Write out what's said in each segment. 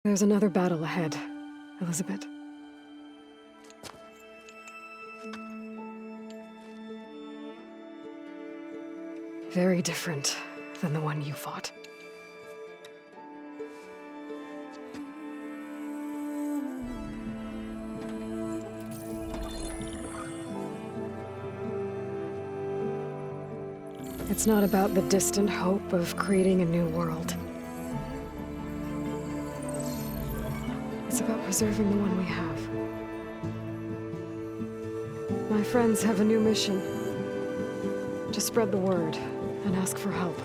There's another battle ahead, Elizabeth. Very different than the one you fought. It's not about the distant hope of creating a new world. It's about preserving the one we have. My friends have a new mission. To spread the word and ask for help.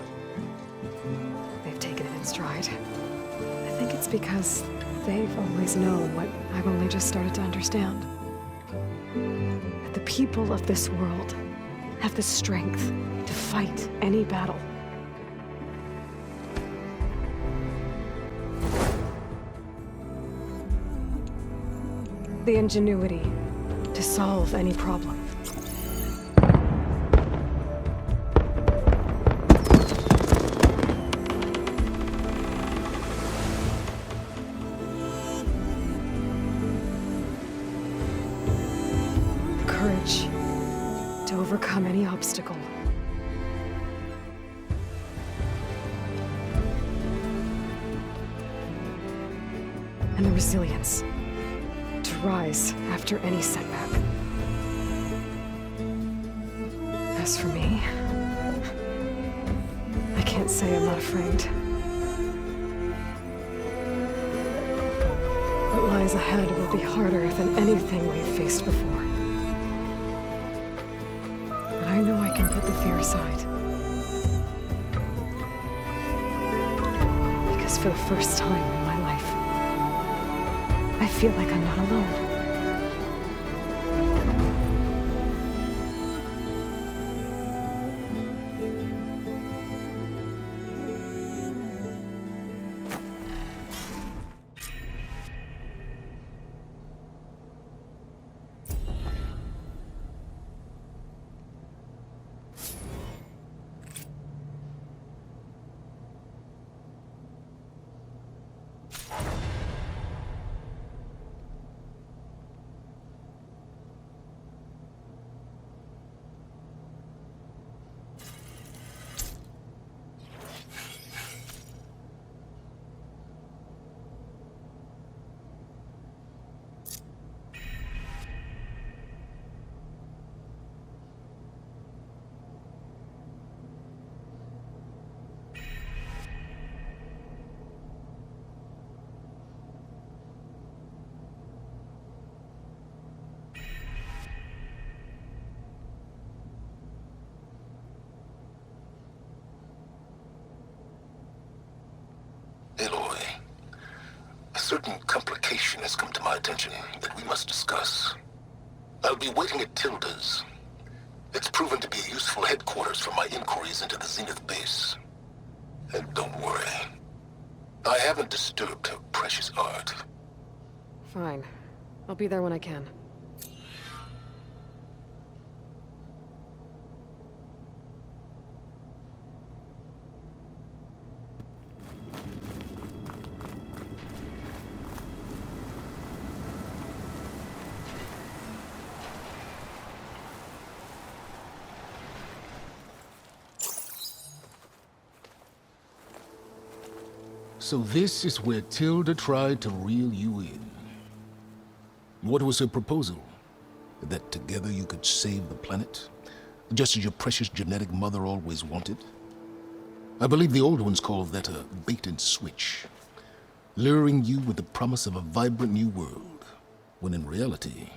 They've taken it in stride. I think it's because they've always known what I've only just started to understand. That the people of this world have the strength to fight any battle. The ingenuity to solve any problem. The courage to overcome any obstacle. And the resilience to rise after any setback. As for me, I can't say I'm not afraid. What lies ahead will be harder than anything we've faced before. But I know I can put the fear aside. Because for the first time in my life, I feel like I'm not alone. Aloy, a certain complication has come to my attention that we must discuss. I'll be waiting at Tilda's. It's proven to be a useful headquarters for my inquiries into the Zenith base. And don't worry, I haven't disturbed her precious art. Fine. I'll be there when I can. So this is where Tilda tried to reel you in. What was her proposal? That together you could save the planet? Just as your precious genetic mother always wanted? I believe the old ones called that a bait and switch. Luring you with the promise of a vibrant new world, when in reality,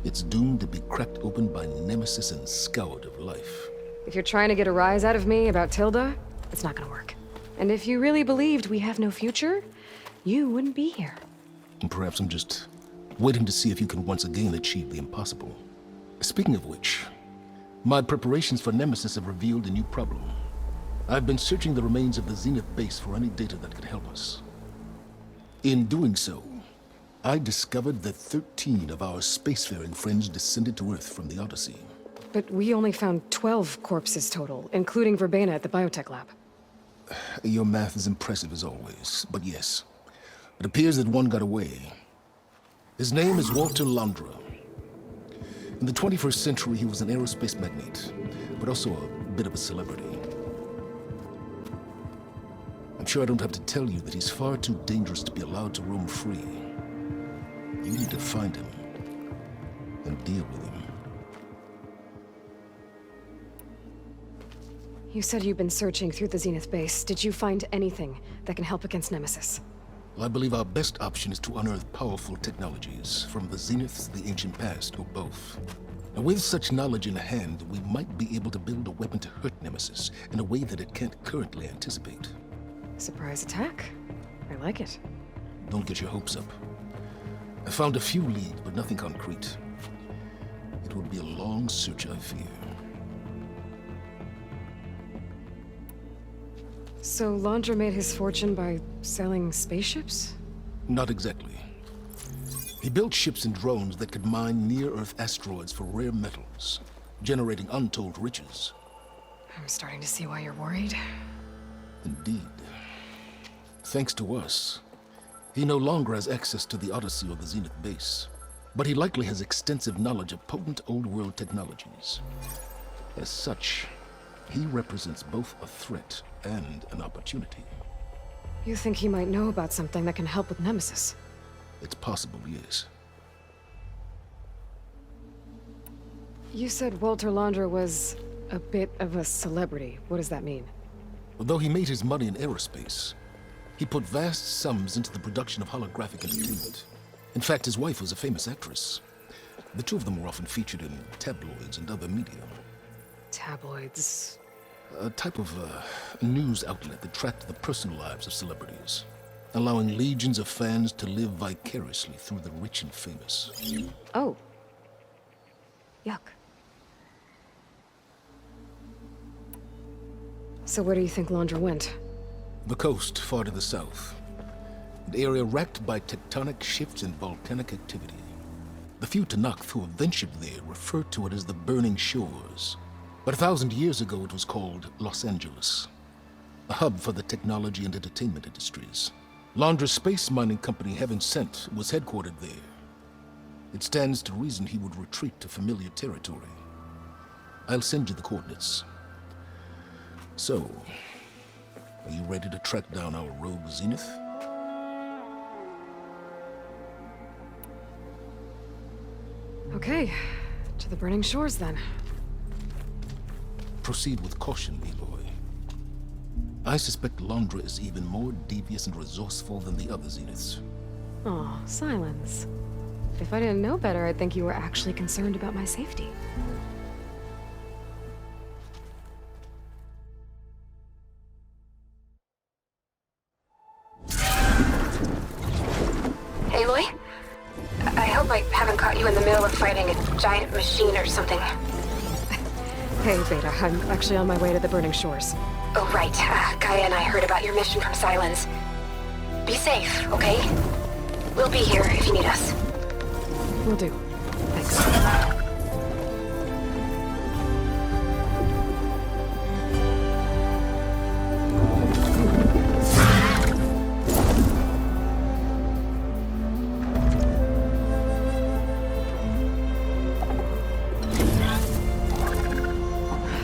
it's doomed to be cracked open by Nemesis and scoured of life. If you're trying to get a rise out of me about Tilda, it's not gonna work. And if you really believed we have no future, you wouldn't be here. And perhaps I'm just waiting to see if you can once again achieve the impossible. Speaking of which, my preparations for Nemesis have revealed a new problem. I've been searching the remains of the Zenith base for any data that could help us. In doing so, I discovered that 13 of our spacefaring friends descended to Earth from the Odyssey. But we only found 12 corpses total, including Verbena at the biotech lab. Your math is impressive as always, but yes. It appears that one got away. His name is Walter Londra. In the 21st century, he was an aerospace magnate, but also a bit of a celebrity. I'm sure I don't have to tell you that he's far too dangerous to be allowed to roam free. You need to find him and deal with him. You said you've been searching through the Zenith base. Did you find anything that can help against Nemesis? Well, I believe our best option is to unearth powerful technologies from the Zeniths, the ancient past, or both. Now, with such knowledge in hand, we might be able to build a weapon to hurt Nemesis in a way that it can't currently anticipate. Surprise attack? I like it. Don't get your hopes up. I found a few leads, but nothing concrete. It will be a long search, I fear. So Londra made his fortune by selling spaceships? Not exactly. He built ships and drones that could mine near-Earth asteroids for rare metals, generating untold riches. I'm starting to see why you're worried. Indeed. Thanks to us, he no longer has access to the Odyssey or the Zenith base, but he likely has extensive knowledge of potent old-world technologies. As such, he represents both a threat and an opportunity. You think he might know about something that can help with Nemesis? It's possible, yes. You said Walter Londra was a bit of a celebrity. What does that mean? Although he made his money in aerospace, he put vast sums into the production of holographic entertainment. In fact, his wife was a famous actress. The two of them were often featured in tabloids and other media. Tabloids? A type of news outlet that tracked the personal lives of celebrities, allowing legions of fans to live vicariously through the rich and famous. Oh. Yuck. So where do you think Londra went? The coast, far to the south. An area racked by tectonic shifts and volcanic activity. The few Tenakth who have ventured there refer to it as the Burning Shores. But 1,000 years ago it was called Los Angeles, a hub for the technology and entertainment industries. Londra's space mining company, Heaven Sent, was headquartered there. It stands to reason he would retreat to familiar territory. I'll send you the coordinates. So, are you ready to track down our rogue Zenith? Okay, to the Burning Shores then. Proceed with caution, Aloy. I suspect Londra is even more devious and resourceful than the other Zeniths. Aw, Silence. If I didn't know better, I'd think you were actually concerned about my safety. Aloy? I hope I haven't caught you in the middle of fighting a giant machine or something. Hey, Beta, I'm actually on my way to the Burning Shores. Oh, right. Gaia and I heard about your mission from Silence. Be safe, okay? We'll be here if you need us. Will do. Thanks.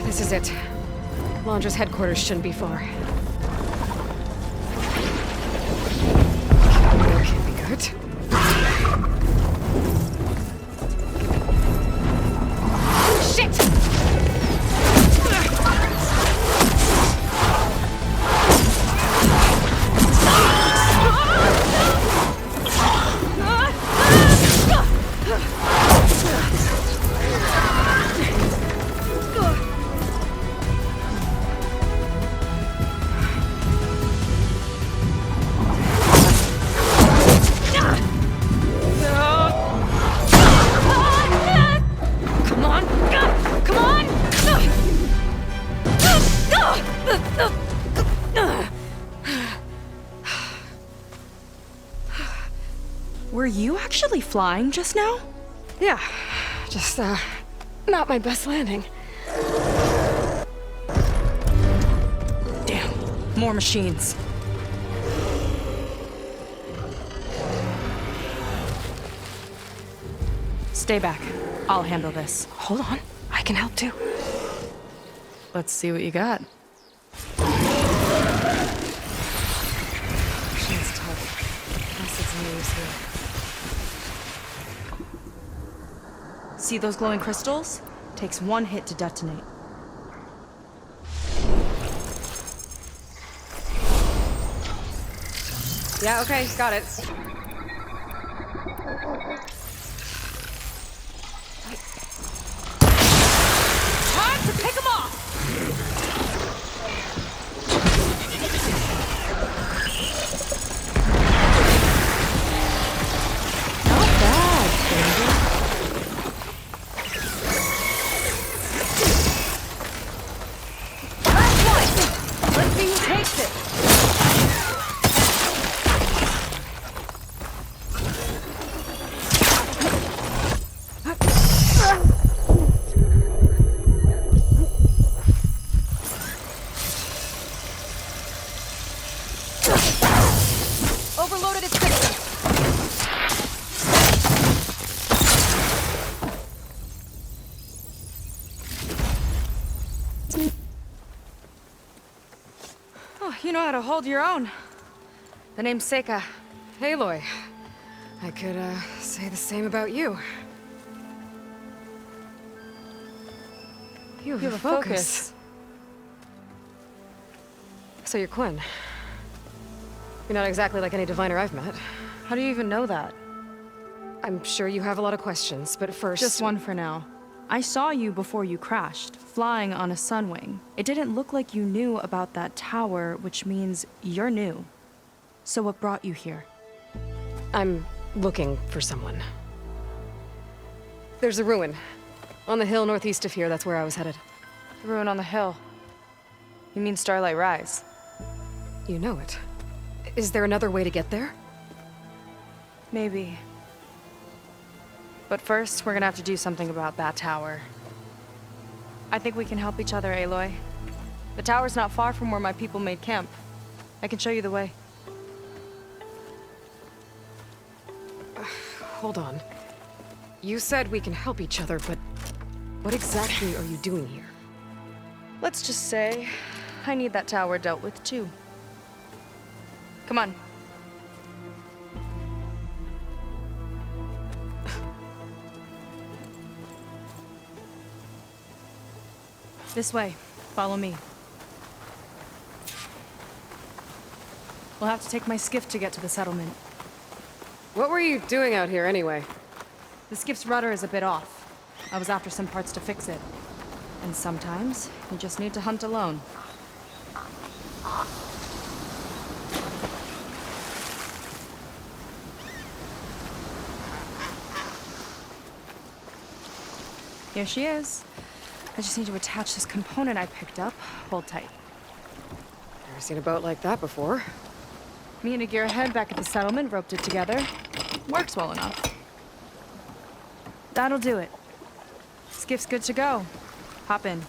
This is it. Londra's headquarters shouldn't be far. That can't be good. Shit! Were you actually flying just now? Yeah, just, not my best landing. Damn, more machines. Stay back. I'll handle this. Hold on. I can help too. Let's see what you got. She's tough. Acid's news here. See those glowing crystals? Takes one hit to detonate. Yeah, okay, got it. Time to pick them off! Not bad, Danger. Last one! Let's see who takes it! Overloaded its system. Oh, you know how to hold your own. The name's Seika. Aloy. I could, say the same about you. You have a focus. So you're Quinn. You're not exactly like any diviner I've met. How do you even know that? I'm sure you have a lot of questions, but first... Just one for now. I saw you before you crashed, flying on a sunwing. It didn't look like you knew about that tower, which means you're new. So what brought you here? I'm looking for someone. There's a ruin. On the hill northeast of here, that's where I was headed. The ruin on the hill. You mean Starlight Rise? You know it. Is there another way to get there? Maybe. But first, we're gonna have to do something about that tower. I think we can help each other, Aloy. The tower's not far from where my people made camp. I can show you the way. Hold on. You said we can help each other, but what exactly are you doing here? Let's just say, I need that tower dealt with too. Come on. This way. Follow me. We'll have to take my skiff to get to the settlement. What were you doing out here anyway? The skiff's rudder is a bit off. I was after some parts to fix it. And sometimes, you just need to hunt alone. Here she is. I just need to attach this component I picked up. Hold tight. Never seen a boat like that before. Me and a gearhead back at the settlement roped it together. Works well enough. That'll do it. Skiff's good to go. Hop in.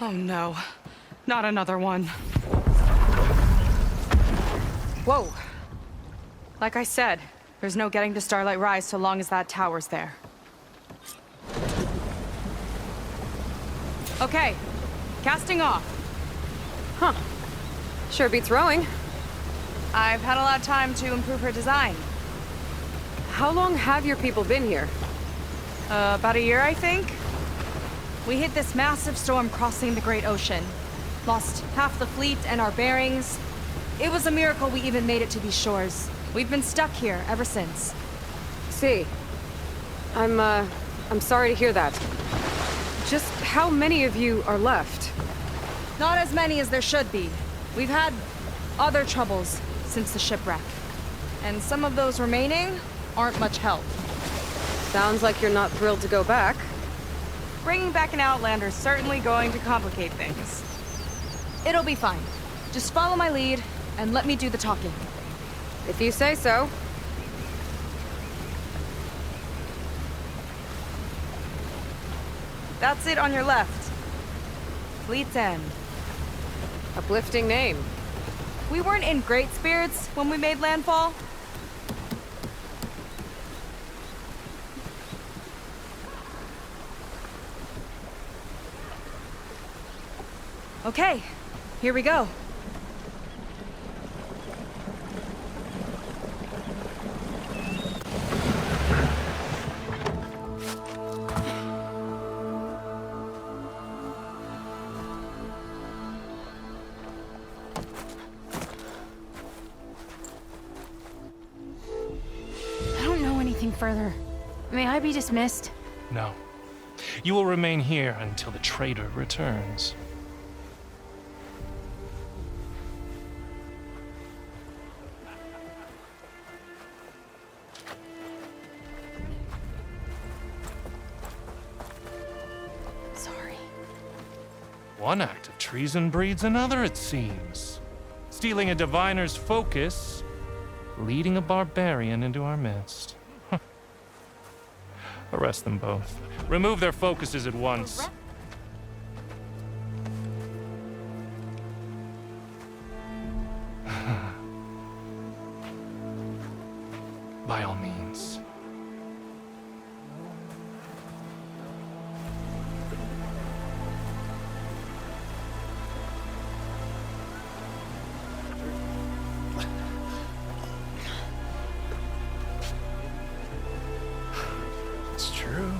Oh no. Not another one. Whoa. Like I said, there's no getting to Starlight Rise so long as that tower's there. Okay. Casting off. Huh. Sure beats rowing. I've had a lot of time to improve her design. How long have your people been here? About a year, I think. We hit this massive storm crossing the Great Ocean. Lost half the fleet and our bearings. It was a miracle we even made it to these shores. We've been stuck here ever since. See. I'm sorry to hear that. Just how many of you are left? Not as many as there should be. We've had other troubles since the shipwreck. And some of those remaining aren't much help. Sounds like you're not thrilled to go back. Bringing back an Outlander's certainly going to complicate things. It'll be fine. Just follow my lead and let me do the talking. If you say so. That's it on your left. Fleet's End. Uplifting name. We weren't in great spirits when we made landfall. Okay, here we go. I don't know anything further. May I be dismissed? No. You will remain here until the traitor returns. Sorry. One act of treason breeds another, it seems. Stealing a diviner's focus, leading a barbarian into our midst. Arrest them both. Remove their focuses at once. By all means. It's true.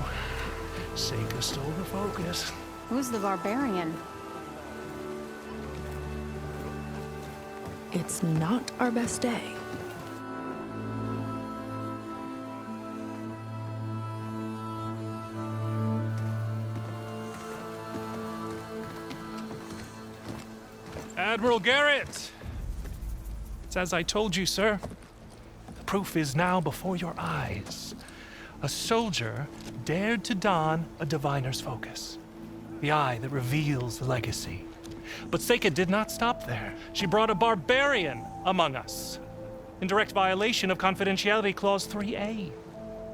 Seika stole the focus. Who's the barbarian? It's not our best day. Admiral Garrett! It's as I told you, sir. The proof is now before your eyes. A soldier dared to don a diviner's focus. The eye that reveals the legacy. But Seika did not stop there. She brought a barbarian among us. In direct violation of Confidentiality Clause 3A.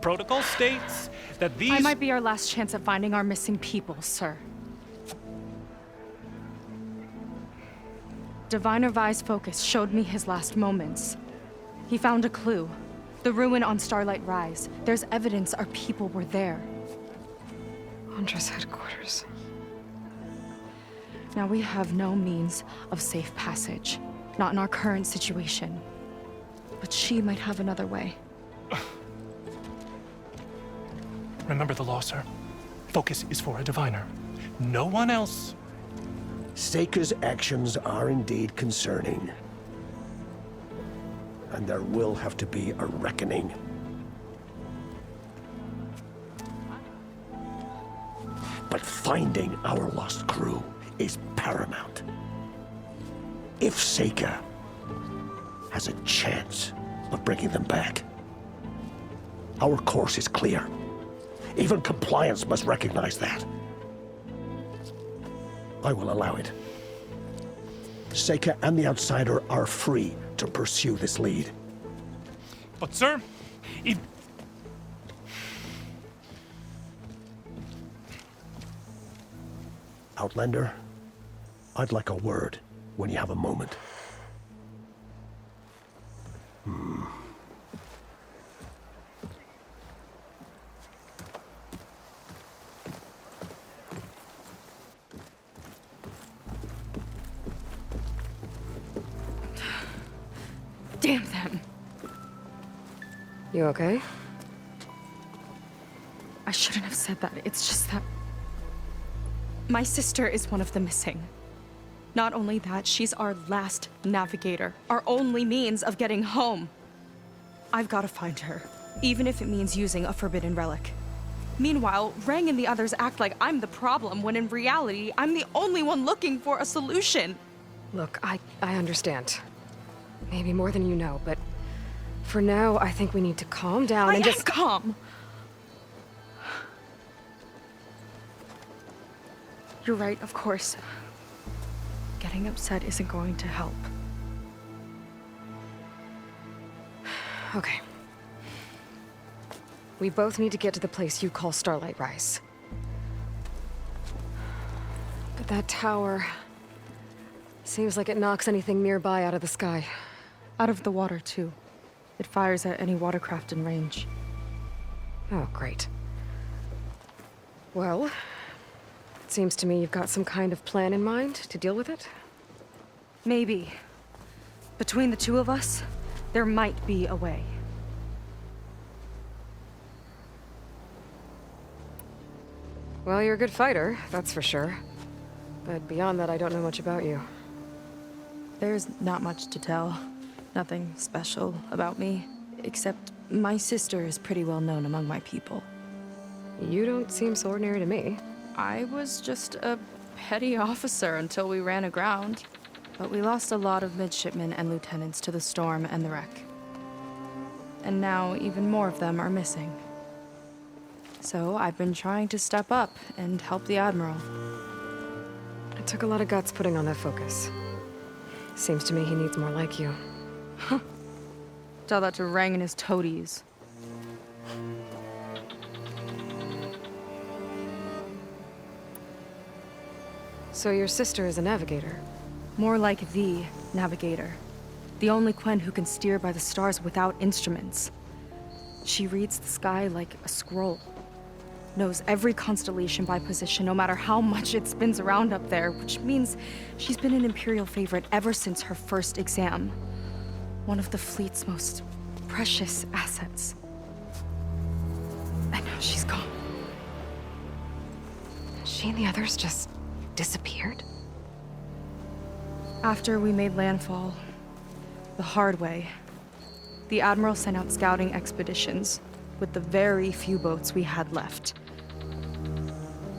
Protocol states that these— I might be our last chance at finding our missing people, sir. Diviner Vi's focus showed me his last moments. He found a clue. The ruin on Starlight Rise. There's evidence our people were there. Andra's headquarters. Now we have no means of safe passage. Not in our current situation. But she might have another way. Remember the law, sir. Focus is for a diviner. No one else. Seika's actions are indeed concerning. And there will have to be a reckoning. But finding our lost crew is paramount. If Seika has a chance of bringing them back, our course is clear. Even compliance must recognize that. I will allow it. Seika and the Outsider are free to pursue this lead. But, sir, if... Outlander, I'd like a word when you have a moment. Damn them. You okay? I shouldn't have said that. It's just that... my sister is one of the missing. Not only that, she's our last navigator. Our only means of getting home. I've got to find her. Even if it means using a forbidden relic. Meanwhile, Rang and the others act like I'm the problem, when in reality, I'm the only one looking for a solution. Look, I understand. Maybe more than you know, but for now, I think we need to calm down and just— calm. You're right, of course. Getting upset isn't going to help. Okay. We both need to get to the place you call Starlight Rise. But that tower... Seems like it knocks anything nearby out of the sky. Out of the water, too. It fires at any watercraft in range. Oh, great. Well, it seems to me you've got some kind of plan in mind to deal with it. Maybe. Between the two of us, there might be a way. Well, you're a good fighter, that's for sure. But beyond that, I don't know much about you. There's not much to tell. Nothing special about me, except my sister is pretty well known among my people. You don't seem so ordinary to me. I was just a petty officer until we ran aground. But we lost a lot of midshipmen and lieutenants to the storm and the wreck. And now even more of them are missing. So I've been trying to step up and help the Admiral. It took a lot of guts putting on that focus. Seems to me he needs more like you. Tell that to Rang and his toadies. So your sister is a navigator? More like the navigator. The only Quen who can steer by the stars without instruments. She reads the sky like a scroll. Knows every constellation by position, no matter how much it spins around up there, which means she's been an Imperial favorite ever since her first exam. One of the fleet's most precious assets. And now she's gone. She and the others just disappeared? After we made landfall, the hard way, the Admiral sent out scouting expeditions with the very few boats we had left.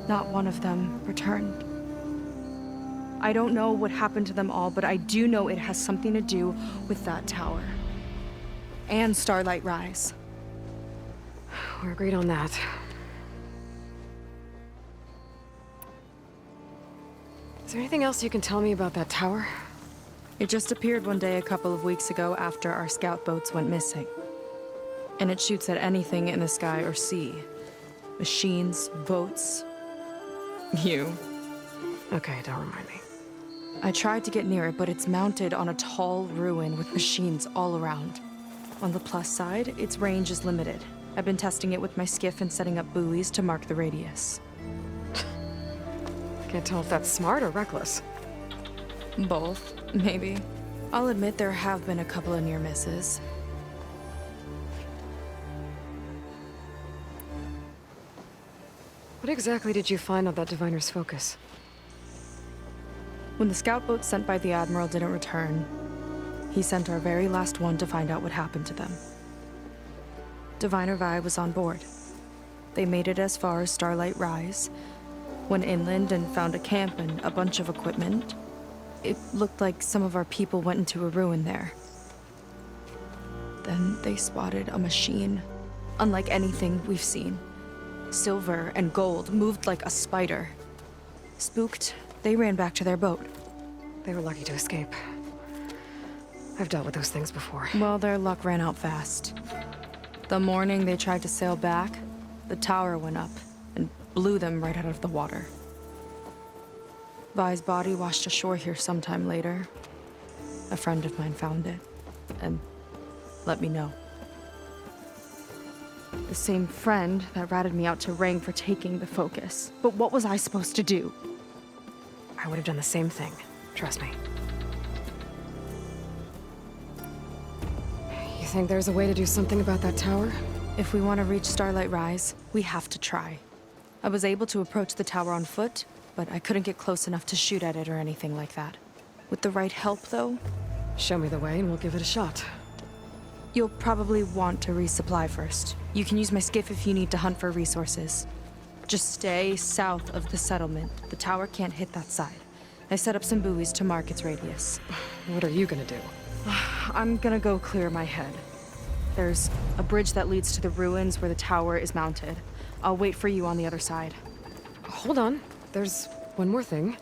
Not one of them returned. I don't know what happened to them all, but I do know it has something to do with that tower. And Starlight Rise. We're agreed on that. Is there anything else you can tell me about that tower? It just appeared one day a couple of weeks ago after our scout boats went missing. And it shoots at anything in the sky or sea. Machines, boats. You. Okay, don't remind me. I tried to get near it, but it's mounted on a tall ruin with machines all around. On the plus side, its range is limited. I've been testing it with my skiff and setting up buoys to mark the radius. Can't tell if that's smart or reckless. Both, maybe. I'll admit there have been a couple of near misses. What exactly did you find on that Diviner's focus? When the scout boat sent by the Admiral didn't return, he sent our very last one to find out what happened to them. Diviner Vi was on board. They made it as far as Starlight Rise, went inland and found a camp and a bunch of equipment. It looked like some of our people went into a ruin there. Then they spotted a machine, unlike anything we've seen. Silver and gold, moved like a spider. Spooked, they ran back to their boat. They were lucky to escape. I've dealt with those things before. Well, their luck ran out fast. The morning they tried to sail back, the tower went up and blew them right out of the water. Vi's body washed ashore here sometime later. A friend of mine found it and let me know. The same friend that ratted me out to Rang for taking the focus. But what was I supposed to do? I would have done the same thing. Trust me. You think there's a way to do something about that tower? If we want to reach Starlight Rise, we have to try. I was able to approach the tower on foot, but I couldn't get close enough to shoot at it or anything like that. With the right help, though, Show me the way and we'll give it a shot. you'll probably want to resupply first. You can use my skiff if you need to hunt for resources. Just stay south of the settlement. The tower can't hit that side. I set up some buoys to mark its radius. What are you gonna do? I'm gonna go clear my head. There's a bridge that leads to the ruins where the tower is mounted. I'll wait for you on the other side. Hold on. There's one more thing.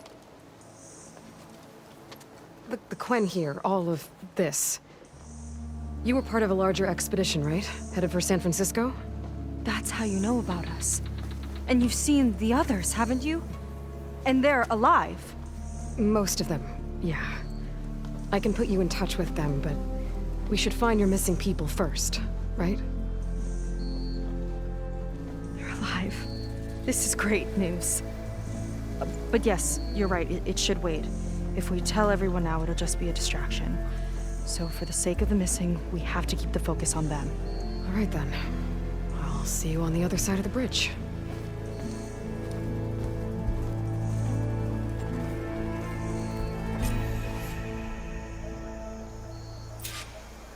The Quen here, all of this. You were part of a larger expedition, right? Headed for San Francisco? That's how you know about us. And you've seen the others, haven't you? And they're alive. Most of them. Yeah. I can put you in touch with them, but we should find your missing people first, right? You're alive. This is great news. But yes, you're right. It should wait. If we tell everyone now, it'll just be a distraction. So for the sake of the missing, we have to keep the focus on them. All right then. I'll see you on the other side of the bridge.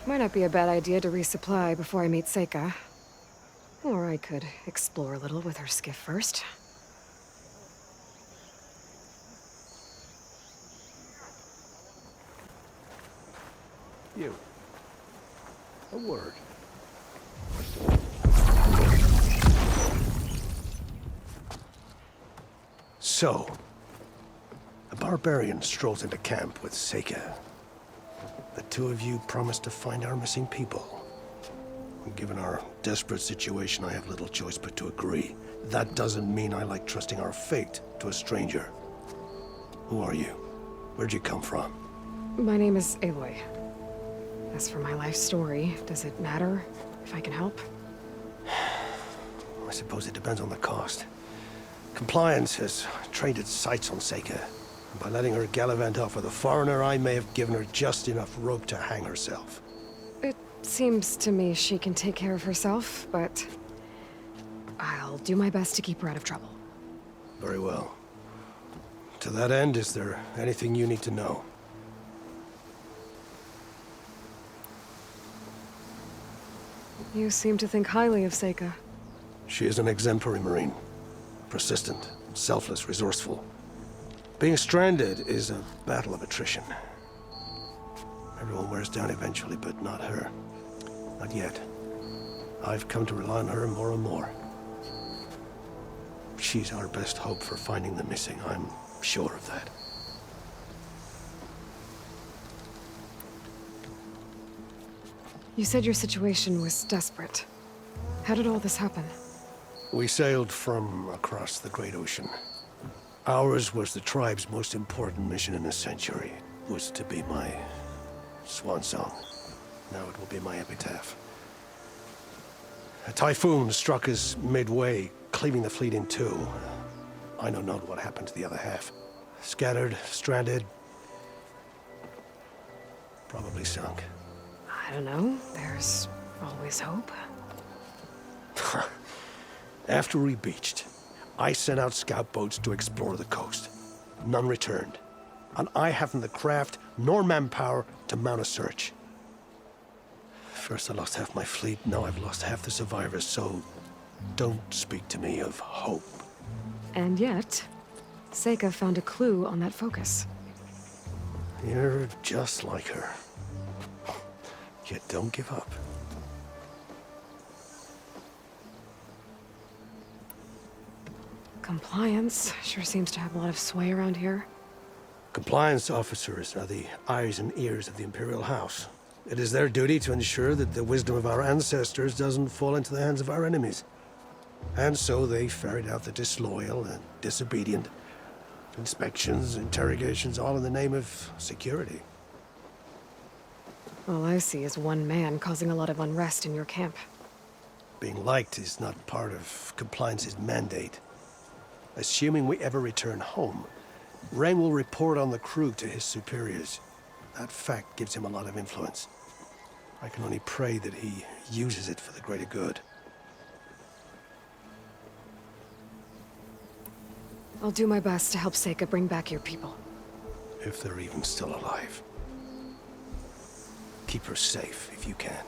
Might not be a bad idea to resupply before I meet Seika. Or I could explore a little with her skiff first. You. A word. So, a barbarian strolls into camp with Seika. The two of you promised to find our missing people. Given our desperate situation, I have little choice but to agree. That doesn't mean I like trusting our fate to a stranger. Who are you? Where'd you come from? My name is Aloy. As for my life story, does it matter if I can help? I suppose it depends on the cost. Compliance has trained its sights on Seika. And by letting her gallivant off with a foreigner, I may have given her just enough rope to hang herself. It seems to me she can take care of herself, but I'll do my best to keep her out of trouble. Very well. To that end, is there anything you need to know? You seem to think highly of Seika. She is an exemplary Marine. Persistent, selfless, resourceful. Being stranded is a battle of attrition. Everyone wears down eventually, but not her. Not yet. I've come to rely on her more and more. She's our best hope for finding the missing, I'm sure of that. You said your situation was desperate. How did all this happen? We sailed from across the Great Ocean. Ours was the tribe's most important mission in a century. It was to be my swan song. Now it will be my epitaph. A typhoon struck us midway, cleaving the fleet in two. I know not what happened to the other half. Scattered, stranded, probably sunk. I don't know. There's always hope. After we beached, I sent out scout boats to explore the coast. None returned. And I haven't the craft nor manpower to mount a search. First I lost half my fleet, now I've lost half the survivors, so don't speak to me of hope. And yet, Seika found a clue on that focus. You're just like her. Yet don't give up. Compliance sure seems to have a lot of sway around here. Compliance officers are the eyes and ears of the Imperial House. It is their duty to ensure that the wisdom of our ancestors doesn't fall into the hands of our enemies. And so they ferret out the disloyal and disobedient. Inspections, interrogations, all in the name of security. All I see is one man causing a lot of unrest in your camp. Being liked is not part of Compliance's mandate. Assuming we ever return home, Rain will report on the crew to his superiors. That fact gives him a lot of influence. I can only pray that he uses it for the greater good. I'll do my best to help Seika bring back your people. If they're even still alive. Keep her safe if you can.